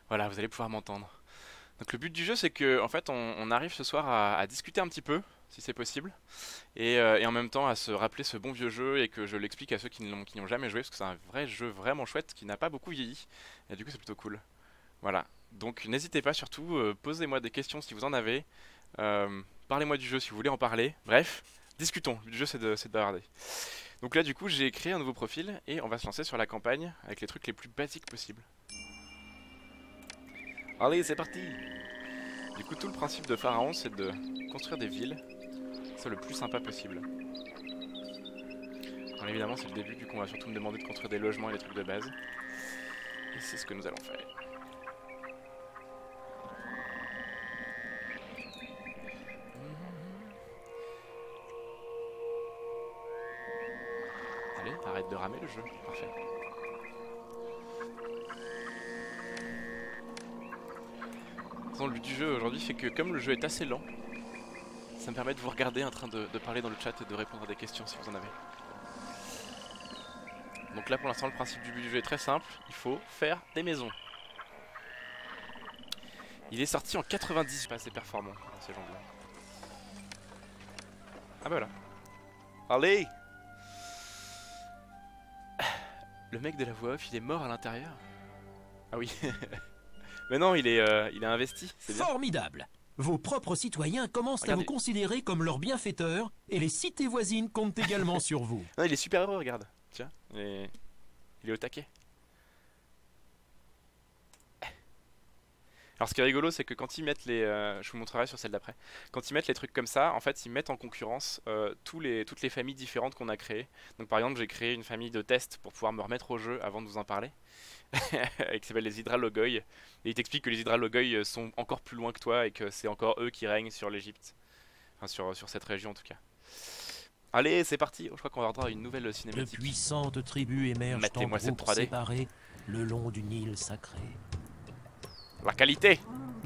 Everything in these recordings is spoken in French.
Voilà, vous allez pouvoir m'entendre. Donc le but du jeu, c'est que en fait, on arrive ce soir à discuter un petit peu, si c'est possible, et en même temps à se rappeler ce bon vieux jeu et que je l'explique à ceux qui n'y ont jamais joué, parce que c'est un vrai jeu vraiment chouette qui n'a pas beaucoup vieilli, et du coup c'est plutôt cool. Voilà. Donc n'hésitez pas surtout, posez-moi des questions si vous en avez, parlez-moi du jeu si vous voulez en parler, bref, discutons. Le but du jeu c'est de bavarder. Donc là du coup j'ai créé un nouveau profil et on va se lancer sur la campagne avec les trucs les plus basiques possibles. Allez, c'est parti! Du coup, tout le principe de Pharaon, c'est de construire des villes, c'est le plus sympa possible. Alors évidemment, c'est le début, du coup, on va surtout me demander de construire des logements et des trucs de base. Et c'est ce que nous allons faire. Allez, arrête de ramer le jeu. Parfait. De toute façon, le but du jeu aujourd'hui fait que comme le jeu est assez lent, ça me permet de vous regarder en train de parler dans le chat et de répondre à des questions si vous en avez. Donc là, pour l'instant, le principe du but du jeu est très simple. Il faut faire des maisons. Il est sorti en 90, pas assez performant dans ces gens-là. Ah bah voilà. Allez! Le mec de la voix off, il est mort à l'intérieur? Ah oui. Mais non, il est investi, c'est bien. Formidable! Vos propres citoyens commencent à vous Regardez. considérer comme leurs bienfaiteurs et les cités voisines comptent également sur vous. Non, il est super heureux, regarde. Tiens, il est au taquet. Alors ce qui est rigolo, c'est que quand ils mettent les... je vous montrerai sur celle d'après. Quand ils mettent les trucs comme ça, en fait, ils mettent en concurrence toutes les familles différentes qu'on a créées. Donc par exemple, j'ai créé une famille de tests pour pouvoir me remettre au jeu avant de vous en parler. Qui s'appelle les Hydralogoi. Et il t'explique que les Hydralogoi sont encore plus loin que toi et que c'est encore eux qui règnent sur l'Egypte. Enfin, sur cette région en tout cas. Allez, c'est parti. Je crois qu'on va avoir une nouvelle De cinématique. puissantes tribus émergent en Mettez-moi cette groupes 3D. séparés le long du Nil sacré, La qualité!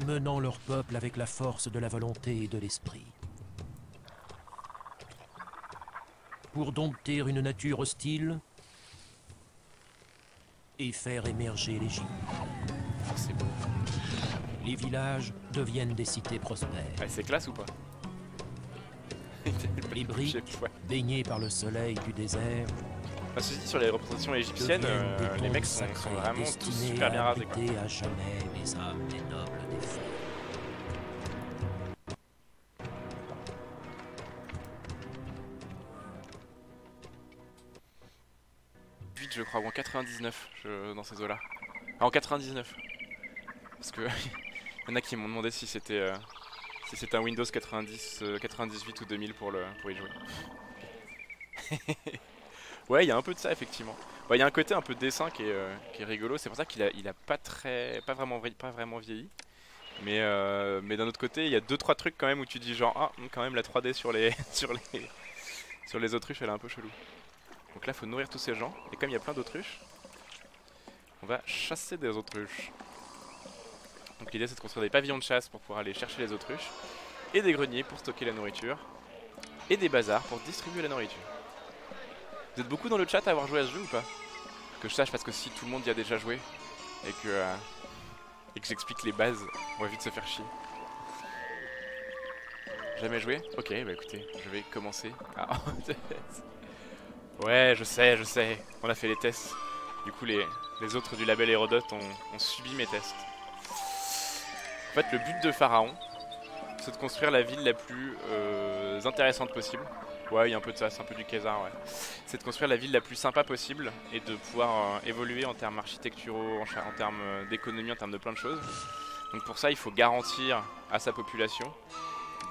menant leur peuple avec la force de la volonté et de l'esprit. Pour dompter une nature hostile et faire émerger l'Égypte. Oh, c'est beau. Les villages deviennent des cités prospères. Ouais, c'est classe ou pas? Les briques, baignées par le soleil du désert, Enfin, ceci dit, sur les représentations égyptiennes, deviennent des les mecs tombes sont sacrées vraiment tous destinées super bien à rasés quoi. abriter à jamais les âmes des nobles des feux. Vite, je crois, ou en 99 dans ces eaux-là. Ah, en 99. Parce que y en a qui m'ont demandé si c'était un Windows 90, 98 ou 2000 pour y jouer. Ouais, il y a un peu de ça effectivement. Il y a un côté un peu dessin qui est rigolo. C'est pour ça qu'il a pas vraiment vieilli. Mais d'un autre côté, il y a deux trois trucs quand même où tu dis genre ah quand même la 3D sur les sur les autruches elle est un peu chelou. Donc là faut nourrir tous ces gens et comme il y a plein d'autruches, on va chasser des autruches. Donc l'idée c'est de construire des pavillons de chasse pour pouvoir aller chercher les autruches et des greniers pour stocker la nourriture et des bazars pour distribuer la nourriture. Vous êtes beaucoup dans le chat à avoir joué à ce jeu ou pas? Que je sache parce que si tout le monde y a déjà joué et que j'explique les bases, on va vite se faire chier. Jamais joué? Ok, bah écoutez, je vais commencer. Ah, ouais, je sais. On a fait les tests. Du coup, les autres du label Hérodote ont subi mes tests. En fait, le but de Pharaon, c'est de construire la ville la plus intéressante possible. Ouais, il y a un peu de ça, c'est un peu du Khazar, ouais. C'est de construire la ville la plus sympa possible et de pouvoir évoluer en termes architecturaux, en termes d'économie, en termes de plein de choses. Donc pour ça, il faut garantir à sa population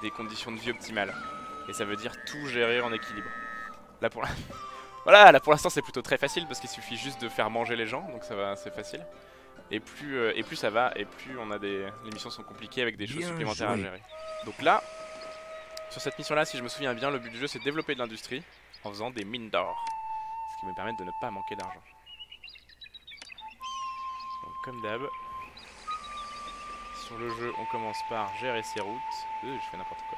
des conditions de vie optimales. Et ça veut dire tout gérer en équilibre. Là pour la... Voilà, là pour l'instant c'est plutôt très facile parce qu'il suffit juste de faire manger les gens, donc ça va, c'est facile. Et plus ça va, et plus on a des... les missions sont compliquées avec des choses Bien supplémentaires à joué. gérer. Donc là, sur cette mission là, si je me souviens bien, le but du jeu c'est de développer de l'industrie en faisant des mines d'or. Ce qui me permet de ne pas manquer d'argent. Donc comme d'hab, sur le jeu on commence par gérer ses routes. Je fais n'importe quoi.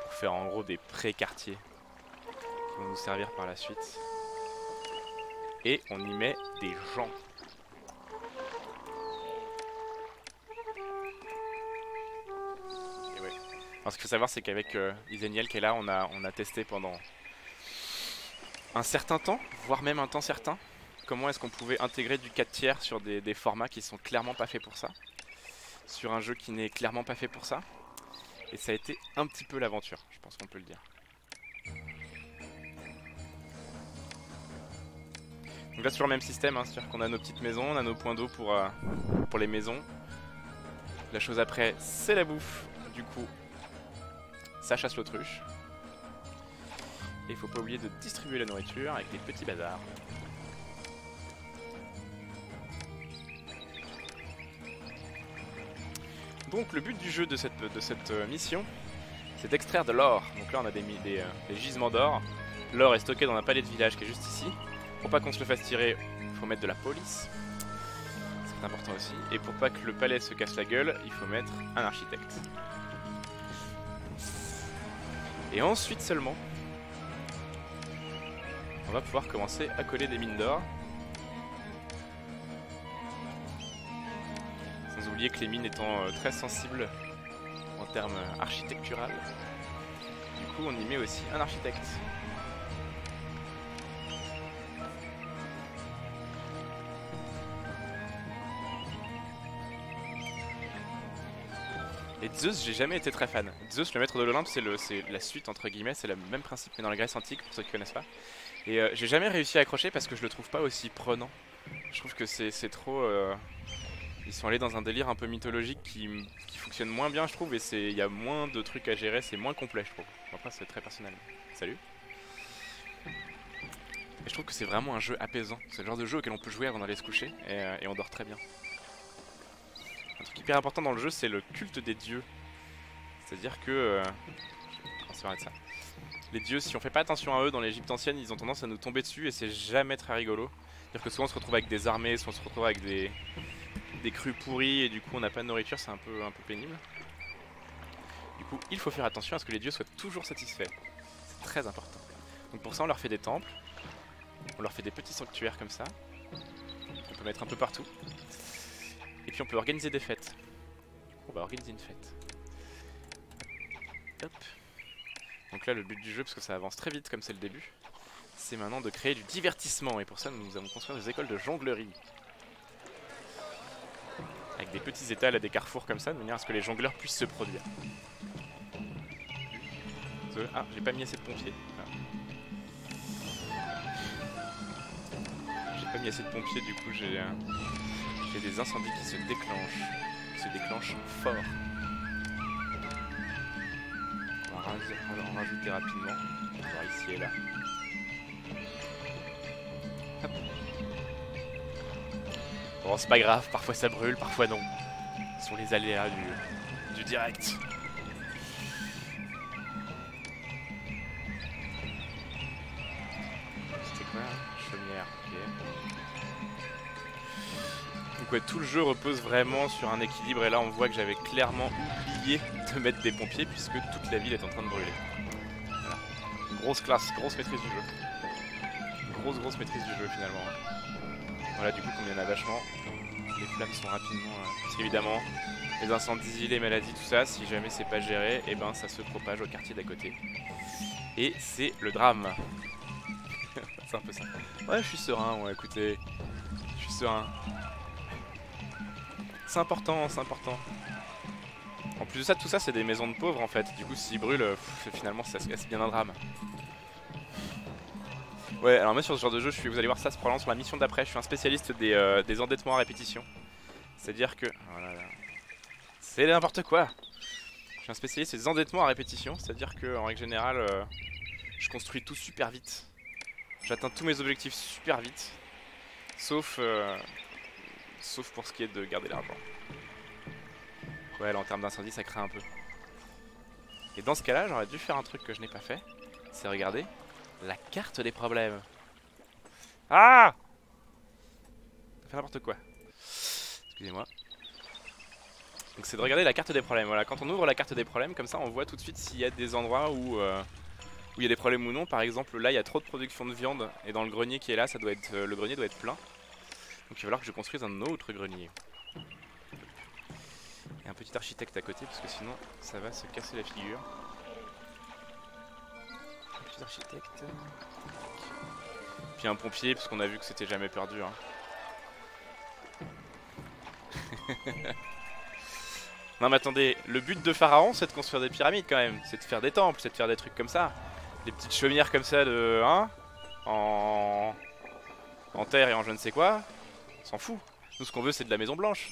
Pour faire en gros des pré-quartiers qui vont nous servir par la suite. Et on y met des gens. Et ouais. Alors ce qu'il faut savoir c'est qu'avec Iseniel qui est là, on a testé pendant un certain temps, voire même un temps certain, comment est-ce qu'on pouvait intégrer du 4 tiers sur des formats qui sont clairement pas faits pour ça. Sur un jeu qui n'est clairement pas fait pour ça. Et ça a été un petit peu l'aventure, je pense qu'on peut le dire. Donc là c'est toujours le même système, hein, c'est-à-dire qu'on a nos petites maisons, on a nos points d'eau pour les maisons. La chose après c'est la bouffe, du coup ça chasse l'autruche. Et il faut pas oublier de distribuer la nourriture avec des petits bazars. Donc le but du jeu de cette mission, c'est d'extraire de l'or. Donc là on a des gisements d'or. L'or est stocké dans un palais de village qui est juste ici. Pour pas qu'on se le fasse tirer, il faut mettre de la police. C'est important aussi. Et pour pas que le palais se casse la gueule, il faut mettre un architecte. Et ensuite seulement, on va pouvoir commencer à coller des mines d'or. Sans oublier que les mines étant très sensibles en termes architectural, du coup on y met aussi un architecte. Et Zeus, j'ai jamais été très fan. Zeus, le maître de l'Olympe, c'est la suite entre guillemets, c'est le même principe mais dans la Grèce antique pour ceux qui connaissent pas. Et j'ai jamais réussi à accrocher parce que je le trouve pas aussi prenant. Je trouve que c'est trop... Ils sont allés dans un délire un peu mythologique qui fonctionne moins bien je trouve, et il y a moins de trucs à gérer, c'est moins complet je trouve. Après c'est très personnel. Salut. Et je trouve que c'est vraiment un jeu apaisant. C'est le genre de jeu auquel on peut jouer avant d'aller se coucher et on dort très bien. Un truc hyper important dans le jeu c'est le culte des dieux. C'est-à-dire que... on se de ça. Les dieux, si on fait pas attention à eux dans l'Égypte ancienne, ils ont tendance à nous tomber dessus et c'est jamais très rigolo. C'est-à-dire que soit on se retrouve avec des armées, soit on se retrouve avec des crues pourries et du coup on n'a pas de nourriture, c'est un peu pénible. Du coup il faut faire attention à ce que les dieux soient toujours satisfaits. C'est très important. Donc pour ça on leur fait des temples, on leur fait des petits sanctuaires comme ça, on peut mettre un peu partout. Et puis on peut organiser des fêtes. Du coup on va organiser une fête. Hop. Donc là le but du jeu, parce que ça avance très vite comme c'est le début, c'est maintenant de créer du divertissement. Et pour ça nous allons construire des écoles de jonglerie. Avec des petits étals à des carrefours comme ça, de manière à ce que les jongleurs puissent se produire. Ah, j'ai pas mis assez de pompiers. J'ai pas mis assez de pompiers, du coup j'ai des incendies qui se déclenchent fort. On va en rajouter rapidement. On va voir ici et là. Hop. Bon, c'est pas grave, parfois ça brûle, parfois non. Ce sont les aléas du direct. C'était quoi? Chaumière, ok. Donc ouais, tout le jeu repose vraiment sur un équilibre et là on voit que j'avais clairement oublié de mettre des pompiers puisque toute la ville est en train de brûler. Voilà. Grosse classe, grosse maîtrise du jeu. Grosse maîtrise du jeu finalement. Voilà, du coup comme il y en a vachement, les flammes sont rapidement... parce qu'évidemment, les incendies, les maladies, tout ça, si jamais c'est pas géré, et ben ça se propage au quartier d'à côté. Et c'est le drame. C'est un peu ça. Ouais, je suis serein, ouais, écoutez. Je suis serein. C'est important, c'est important. En plus de ça, tout ça, c'est des maisons de pauvres en fait. Du coup, s'ils brûlent, finalement, c'est bien un drame. Ouais, alors moi sur ce genre de jeu, vous allez voir ça, c'est probablement sur la mission d'après, je suis un spécialiste des endettements à répétition. C'est-à-dire que... Voilà, c'est n'importe quoi. Je suis un spécialiste des endettements à répétition, c'est-à-dire que en règle générale, je construis tout super vite. J'atteins tous mes objectifs super vite. Sauf pour ce qui est de garder l'argent. Ouais, là en termes d'incendie, ça craint un peu. Et dans ce cas-là, j'aurais dû faire un truc que je n'ai pas fait. C'est regarder la carte des problèmes. Ah! Ça fait n'importe quoi. Excusez-moi. Donc c'est de regarder la carte des problèmes. Voilà, quand on ouvre la carte des problèmes, comme ça on voit tout de suite s'il y a des endroits où où il y a des problèmes ou non. Par exemple, là il y a trop de production de viande et dans le grenier qui est là, ça doit être, le grenier doit être plein. Donc il va falloir que je construise un autre grenier. Et un petit architecte à côté parce que sinon ça va se casser la figure. Un petit architecte. Puis un pompier parce qu'on a vu que c'était jamais perdu. Hein. Non mais attendez, le but de Pharaon c'est de construire des pyramides quand même. C'est de faire des temples, c'est de faire des trucs comme ça. Des petites chaumières comme ça de... Hein, en terre et en je ne sais quoi. On s'en fout. Nous ce qu'on veut c'est de la maison blanche.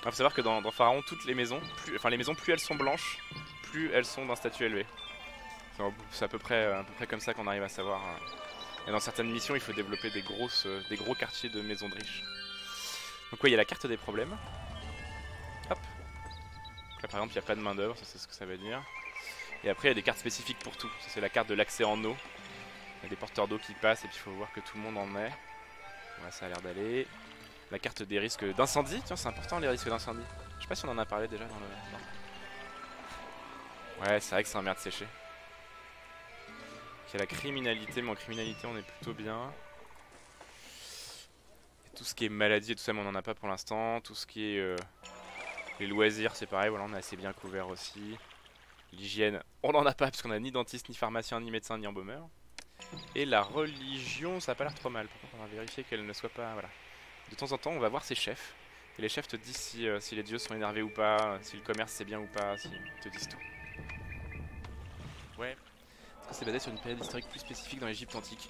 Il faut savoir que dans Pharaon, toutes les maisons, enfin les maisons, plus elles sont blanches, plus elles sont d'un statut élevé. C'est à peu près comme ça qu'on arrive à savoir. Et dans certaines missions, il faut développer des gros quartiers de maisons de riches. Donc ouais, il y a la carte des problèmes. Hop. Là par exemple, il n'y a pas de main d'œuvre, ça c'est ce que ça veut dire. Et après, il y a des cartes spécifiques pour tout. Ça c'est la carte de l'accès en eau. Il y a des porteurs d'eau qui passent et puis il faut voir que tout le monde en est. Ouais, ça a l'air d'aller. La carte des risques d'incendie, tiens c'est important les risques d'incendie. Je sais pas si on en a parlé déjà dans le... Non. Ouais c'est vrai que c'est un merde séché. Il y a la criminalité, mais en criminalité on est plutôt bien. Et tout ce qui est maladie et tout ça mais on en a pas pour l'instant. Tout ce qui est les loisirs c'est pareil, voilà on est assez bien couvert aussi. L'hygiène on en a pas parce qu'on a ni dentiste, ni pharmacien, ni médecin, ni embaumeur. Et la religion ça a pas l'air trop mal, par contre on va vérifier qu'elle ne soit pas... Voilà. De temps en temps, on va voir ses chefs. Et les chefs te disent si les dieux sont énervés ou pas, si le commerce c'est bien ou pas, ils te disent tout. Ouais. C'est basé sur une période historique plus spécifique dans l'Égypte antique.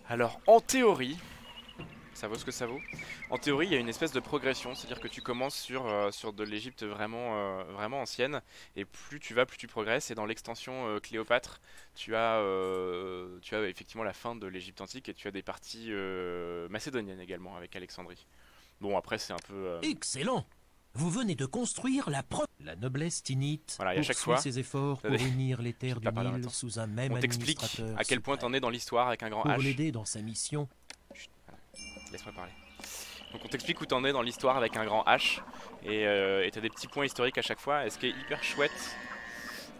Alors, en théorie, ça vaut ce que ça vaut. En théorie, il y a une espèce de progression, c'est-à-dire que tu commences sur de l'Égypte vraiment ancienne, et plus tu vas, plus tu progresses. Et dans l'extension Cléopâtre, tu as effectivement la fin de l'Égypte antique, et tu as des parties macédoniennes également avec Alexandrie. Bon, après c'est un peu... Excellent! Vous venez de construire la noblesse tinnite voilà, et à chaque fois, ses efforts pour unir les terres du Nil sous un même on t'explique administrateur à quel point t'en es dans l'histoire avec un grand H. Pour l'aider dans sa mission. Chut, laisse-moi parler. Donc on t'explique où t'en es dans l'histoire avec un grand H. Et t'as des petits points historiques à chaque fois. Et ce qui est hyper chouette.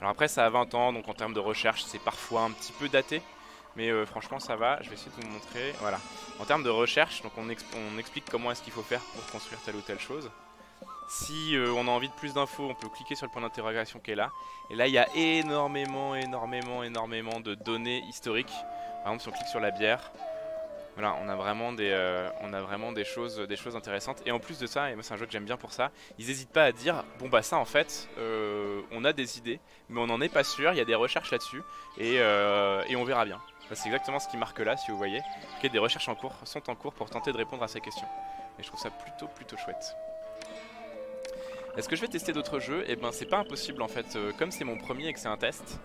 Alors après ça a 20 ans, donc en termes de recherche c'est parfois un petit peu daté. Mais franchement ça va, je vais essayer de vous montrer. Voilà. En termes de recherche, donc on explique comment est-ce qu'il faut faire pour construire telle ou telle chose. Si on a envie de plus d'infos, on peut cliquer sur le point d'interrogation qui est là. Et là il y a énormément de données historiques. Par exemple si on clique sur la bière, voilà, on a vraiment des choses intéressantes. Et en plus de ça, et moi c'est un jeu que j'aime bien pour ça, ils n'hésitent pas à dire bon bah ça en fait on a des idées mais on n'en est pas sûr, il y a des recherches là-dessus et on verra bien. C'est exactement ce qui marque là si vous voyez. Okay, des recherches sont en cours pour tenter de répondre à ces questions. Et je trouve ça plutôt chouette. Est-ce que je vais tester d'autres jeux? Eh ben c'est pas impossible en fait, comme c'est mon premier et que c'est un test,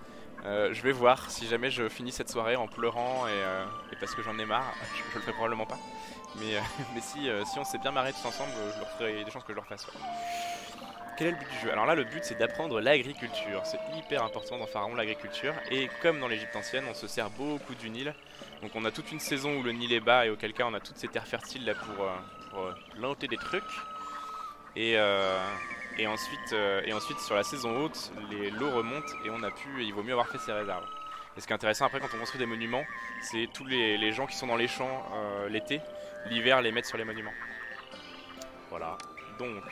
je vais voir si jamais je finis cette soirée en pleurant et parce que j'en ai marre, je le ferai probablement pas. Mais, mais si on s'est bien marré tous ensemble, je le referai, il y a des chances que je le refasse. Ouais. Quel est le but du jeu? Alors là le but c'est d'apprendre l'agriculture, c'est hyper important dans Pharaon l'agriculture. Et comme dans l'Égypte ancienne, on se sert beaucoup du Nil. Donc on a toute une saison où le Nil est bas et auquel cas on a toutes ces terres fertiles là pour planter des trucs. Et ensuite sur la saison haute, l'eau remonte et il vaut mieux avoir fait ses réserves. Et ce qui est intéressant après quand on construit des monuments, c'est tous les gens qui sont dans les champs l'été, l'hiver les mettre sur les monuments. Voilà, donc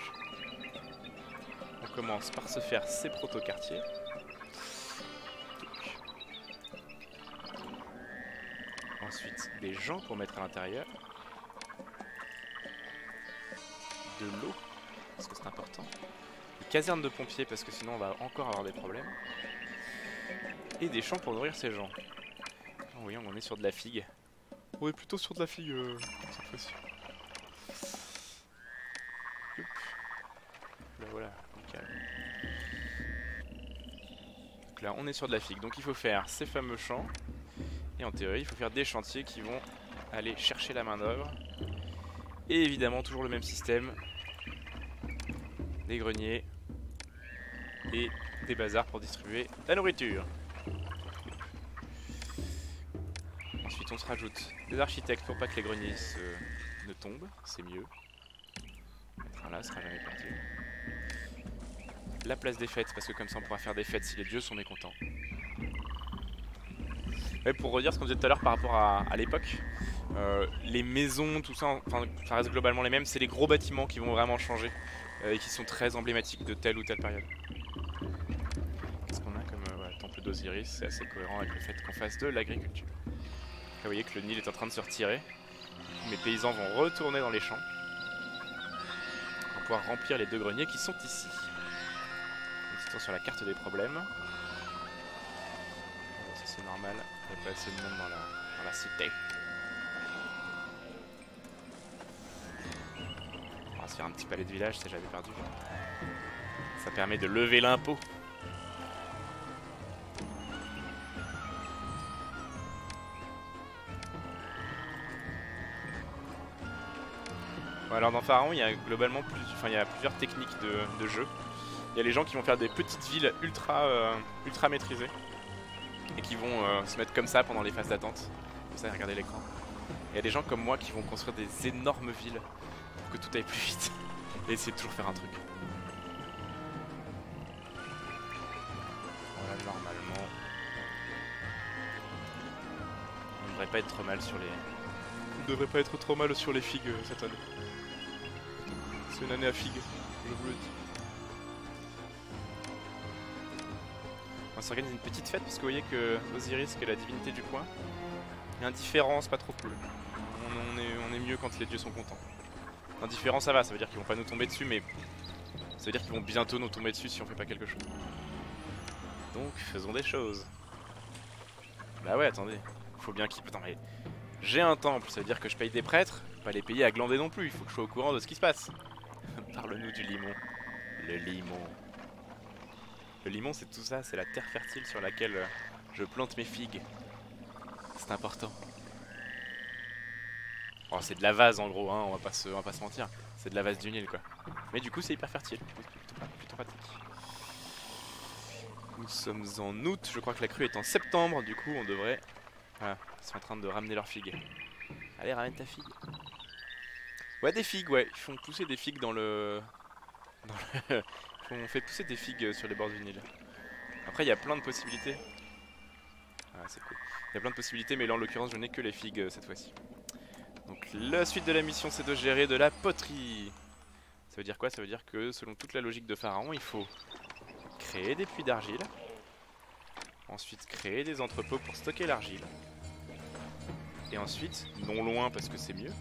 on commence par se faire ces proto-quartiers. Ensuite des gens pour mettre à l'intérieur. De l'eau. Parce que c'est important. Une caserne de pompiers parce que sinon on va encore avoir des problèmes. Et des champs pour nourrir ces gens. Oh oui, on est sur de la figue. On est plutôt sur de la figue cette fois-ci. Là voilà, nickel. Donc là on est sur de la figue. Donc il faut faire ces fameux champs. Et en théorie il faut faire des chantiers qui vont aller chercher la main d'œuvre. Et évidemment toujours le même système. Des greniers et des bazars pour distribuer la nourriture. Ensuite on se rajoute des architectes pour pas que les greniers ne tombent, c'est mieux. Mettre un là, ce sera jamais perdu. La place des fêtes parce que comme ça on pourra faire des fêtes si les dieux sont mécontents. Ouais, pour redire ce qu'on disait tout à l'heure par rapport à l'époque, les maisons, tout ça, enfin, ça reste globalement les mêmes. C'est les gros bâtiments qui vont vraiment changer et qui sont très emblématiques de telle ou telle période. Qu'est-ce qu'on a comme temple d'Osiris? C'est assez cohérent avec le fait qu'on fasse de l'agriculture. Vous voyez que le Nil est en train de se retirer. Mes paysans vont retourner dans les champs pour pouvoir remplir les 2 greniers qui sont ici. Un petit tour sur la carte des problèmes. Ça c'est normal, il n'y a pas assez de monde dans la cité. On va se faire un petit palais de village si j'avais perdu. Ça permet de lever l'impôt. Bon, alors dans Pharaon, il y a globalement il y a plusieurs techniques de jeu. Il y a les gens qui vont faire des petites villes ultra maîtrisées et qui vont se mettre comme ça pendant les phases d'attente. Comme ça, regardez l'écran. Il y a des gens comme moi qui vont construire des énormes villes pour que tout aille plus vite et essayer de toujours faire un truc. Voilà, normalement, on ne devrait pas être trop mal sur les. On ne devrait pas être trop mal sur les figues cette année. C'est une année à figues, je vous le dis. On s'organise une petite fête parce que vous voyez que Osiris, qui est la divinité du coin, est indifférent, c'est pas trop cool. On est mieux quand les dieux sont contents. Indifférent ça va, ça veut dire qu'ils vont pas nous tomber dessus, mais ça veut dire qu'ils vont bientôt nous tomber dessus si on fait pas quelque chose. Donc faisons des choses. Bah ouais, attendez, faut bien qu'ils... Attends mais... J'ai un temple, ça veut dire que je paye des prêtres, pas les payer à glander non plus, il faut que je sois au courant de ce qui se passe. Parle-nous du limon. Le limon. Le limon c'est tout ça, c'est la terre fertile sur laquelle je plante mes figues. C'est important. Oh, c'est de la vase en gros, hein, on va pas se mentir. C'est de la vase du Nil quoi. Mais du coup c'est hyper fertile, plutôt pratique. Nous sommes en août, je crois que la crue est en septembre, du coup on devrait... Voilà, ils sont en train de ramener leurs figues. Allez, ramène ta figue. Ouais, des figues, ouais. Ils font pousser des figues dans le... On fait pousser des figues sur les bords du Nil. Après, il y a plein de possibilités. Ah, c'est cool. Il y a plein de possibilités, mais là, en l'occurrence, je n'ai que les figues cette fois-ci. Donc, la suite de la mission, c'est de gérer de la poterie. Ça veut dire quoi? Ça veut dire que, selon toute la logique de Pharaon, il faut créer des puits d'argile. Ensuite, créer des entrepôts pour stocker l'argile. Et ensuite, non loin parce que c'est mieux,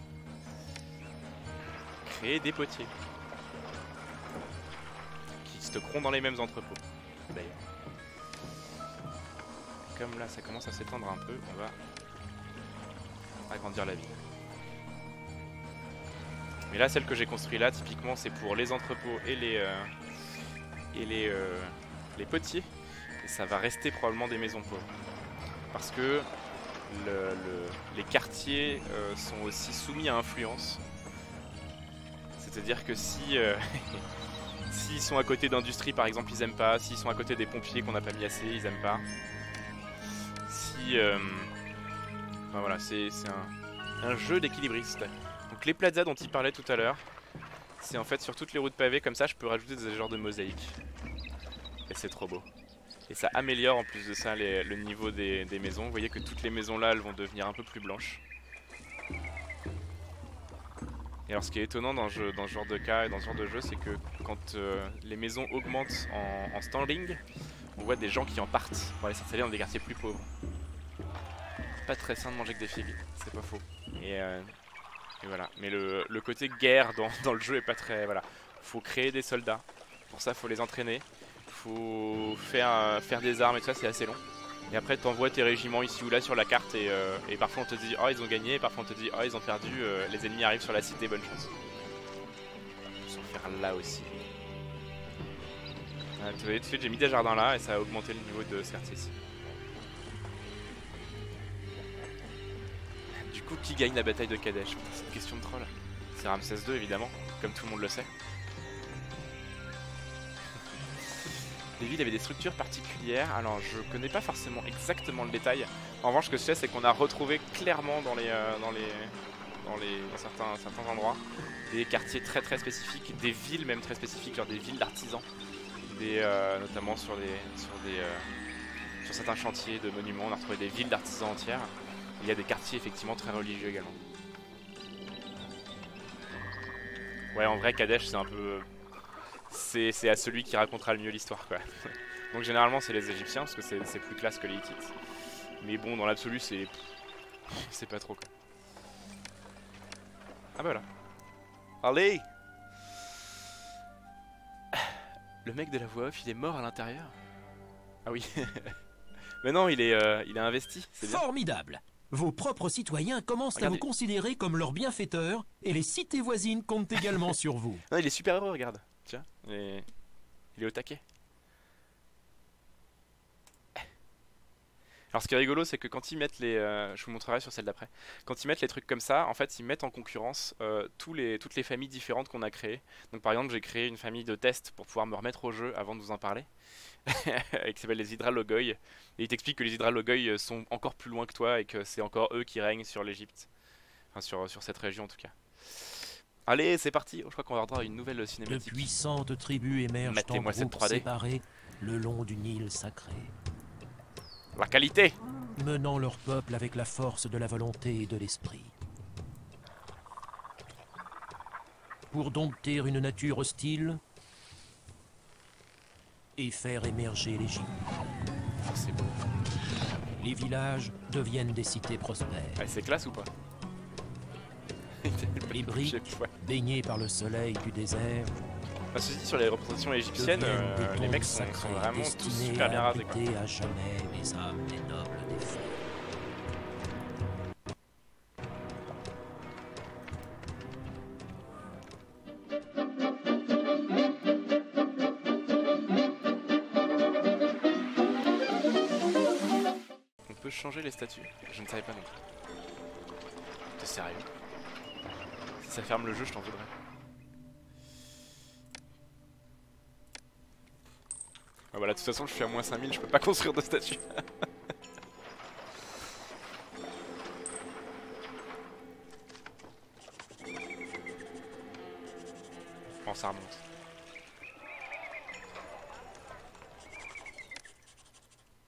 créer des potiers qui stockeront dans les mêmes entrepôts. D'ailleurs, comme là ça commence à s'étendre un peu, on va agrandir la ville. Mais là, celle que j'ai construite là, typiquement, c'est pour les entrepôts et les potiers. Et ça va rester probablement des maisons pauvres. Parce que les quartiers sont aussi soumis à influence. C'est-à-dire que si s'ils sont à côté d'industries par exemple, ils aiment pas. S'ils sont à côté des pompiers qu'on n'a pas mis assez, ils aiment pas. Si ben voilà, c'est un jeu d'équilibriste. Donc les plazas dont il parlait tout à l'heure, c'est en fait sur toutes les routes pavées comme ça, je peux rajouter des genres de mosaïques. Et c'est trop beau. Et ça améliore en plus de ça le niveau des maisons. Vous voyez que toutes les maisons là, elles vont devenir un peu plus blanches. Et alors ce qui est étonnant dans ce genre de cas et dans ce genre de jeu, c'est que quand les maisons augmentent en standing, on voit des gens qui en partent pour aller s'installer dans des quartiers plus pauvres. Pas très sain de manger que des figues, c'est pas faux. Et voilà. Mais le côté guerre dans le jeu est pas très... Voilà. Faut créer des soldats. Pour ça, faut les entraîner. Faut faire des armes et tout ça, c'est assez long. Et après t'envoies tes régiments ici ou là sur la carte et parfois on te dit oh ils ont gagné, et parfois on te dit oh ils ont perdu, les ennemis arrivent sur la cité, bonne chance. On peut s'en faire là aussi. Ah, tout de suite j'ai mis des jardins là et ça a augmenté le niveau de ce quartier-ci. Du coup qui gagne la bataille de Kadesh? C'est une question de troll. C'est Ramsès II évidemment, comme tout le monde le sait. Les villes avaient des structures particulières, alors je connais pas forcément exactement le détail. En revanche ce que je sais c'est qu'on a retrouvé clairement dans certains endroits des quartiers très très spécifiques, des villes même très spécifiques, genre des villes d'artisans, notamment sur Sur certains chantiers de monuments, on a retrouvé des villes d'artisans entières. Il y a des quartiers effectivement très religieux également. Ouais, en vrai, Kadesh, c'est un peu... C'est à celui qui racontera le mieux l'histoire, quoi. Donc généralement, c'est les Égyptiens, parce que c'est plus classe que les Hittites. Mais bon, dans l'absolu, c'est... C'est pas trop, quoi. Ah bah voilà. Allez! Le mec de la voix off, il est mort à l'intérieur? Ah oui. Mais non, il est investi, c'est bien. Formidable. Vos propres citoyens commencent à Regardez. vous considérer comme leurs bienfaiteurs et les cités voisines comptent également sur vous. Non, il est super heureux, regarde. Tiens, il est au taquet. Alors ce qui est rigolo, c'est que quand ils mettent les... je vous montrerai sur celle d'après. Quand ils mettent les trucs comme ça, en fait, ils mettent en concurrence toutes les familles différentes qu'on a créées. Donc par exemple, j'ai créé une famille de tests pour pouvoir me remettre au jeu avant de vous en parler. Qui s'appelle les Hydralogoi. Et il t'explique que les Hydralogoi sont encore plus loin que toi et que c'est encore eux qui règnent sur l'Égypte. Enfin sur cette région en tout cas. Allez, c'est parti. Je crois qu'on va avoir droit à une nouvelle De cinématique. puissantes tribus émergent en Mettez-moi cette groupes 3D. séparés le long du Nil sacré, La qualité! menant leur peuple avec la force de la volonté et de l'esprit. Pour dompter une nature hostile et faire émerger l'Égypte. Oh, c'est beau. Les villages deviennent des cités prospères. Ouais, c'est classe ou pas? Les briques, baignées par le soleil du désert, Enfin, ceci dit, sur les représentations égyptiennes, deviennent des les tombes mecs sont sacrées vraiment tous destinées super bien à rasés, quoi. abriter à jamais les âmes des nobles défunts. On peut changer les statuts? Je ne savais pas non plus. T'es sérieux? Si ça ferme le jeu, je t'en voudrais. Ah voilà, de toute façon, je suis à moins 5000, je peux pas construire de statues. Bon, ça remonte.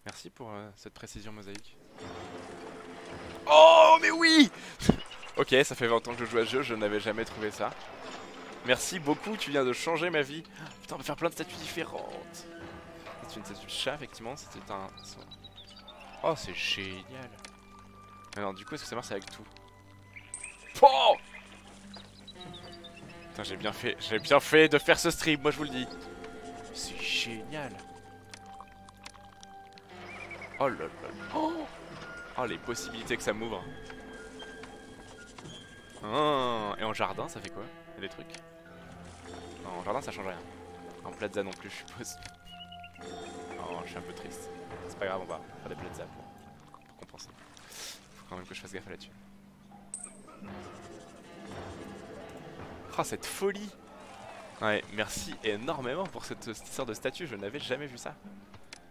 Merci pour cette précision mosaïque. Oh, mais oui! Ok, ça fait 20 ans que je joue à ce jeu, je n'avais jamais trouvé ça. Merci beaucoup, tu viens de changer ma vie. Putain, on va faire plein de statues différentes. C'est une statue de chat, effectivement, c'était un... Oh, c'est génial. Alors, du coup, est-ce que ça marche avec tout? Oh! Putain, j'ai bien fait de faire ce stream, moi je vous le dis. C'est génial. Oh là là. Oh, les possibilités que ça m'ouvre. Oh, et en jardin, ça fait quoi? Il y a des trucs? Non, en jardin, ça change rien. En plaza non plus, je suppose. Oh, je suis un peu triste. C'est pas grave, on va faire des plazas pour compenser. Faut quand même que je fasse gaffe là-dessus. Oh, cette folie! Ouais, merci énormément pour cette histoire de statue, je n'avais jamais vu ça.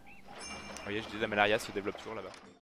Vous voyez, je dis la malaria se développe toujours là-bas.